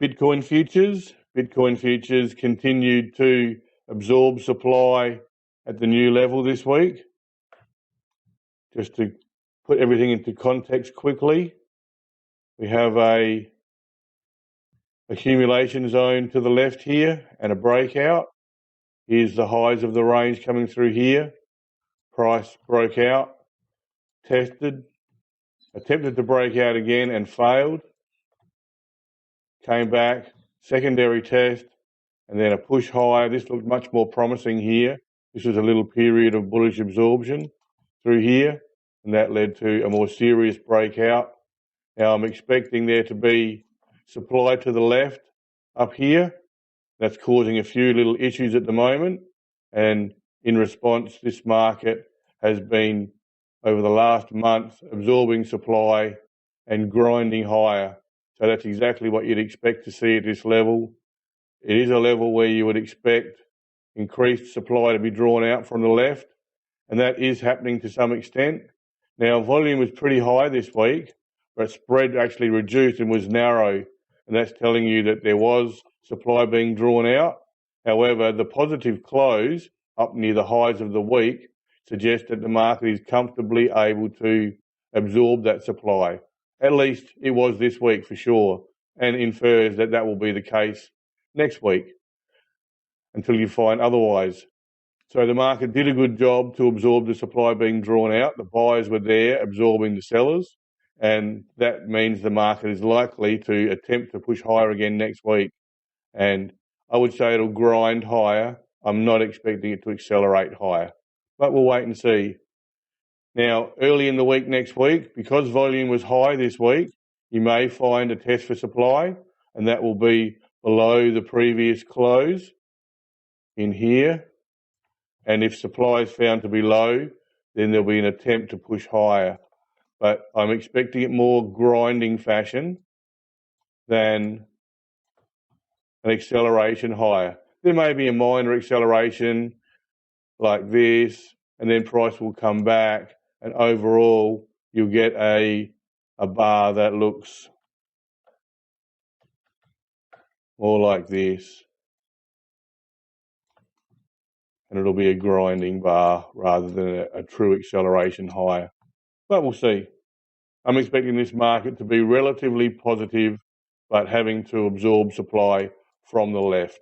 Bitcoin futures. Bitcoin futures continued to absorb supply at the new level this week. Just to put everything into context quickly, we have a accumulation zone to the left here and a breakout. Here's the highs of the range coming through here. Price broke out, tested, attempted to break out again and failed. Came back, secondary test, and then a push higher. This looked much more promising here. This was a little period of bullish absorption through here, and that led to a more serious breakout. Now I'm expecting there to be supply to the left up here. That's causing a few little issues at the moment, and in response, this market has been, over the last month, absorbing supply and grinding higher. So that's exactly what you'd expect to see at this level. It is a level where you would expect increased supply to be drawn out from the left, and that is happening to some extent. Now, volume was pretty high this week, but spread actually reduced and was narrow, and that's telling you that there was supply being drawn out. However, the positive close up near the highs of the week suggests that the market is comfortably able to absorb that supply. At least it was this week for sure, and infers that that will be the case next week until you find otherwise. So the market did a good job to absorb the supply being drawn out. The buyers were there absorbing the sellers, and that means the market is likely to attempt to push higher again next week. And I would say it'll grind higher. I'm not expecting it to accelerate higher, but we'll wait and see. Now, early in the week next week, because volume was high this week, you may find a test for supply, and that will be below the previous close in here. And if supply is found to be low, then there'll be an attempt to push higher. But I'm expecting it more grinding fashion than an acceleration higher. There may be a minor acceleration like this, and then price will come back, and overall you'll get a bar that looks more like this, and it'll be a grinding bar rather than a true acceleration higher. But we'll see. I'm expecting this market to be relatively positive, but having to absorb supply from the left.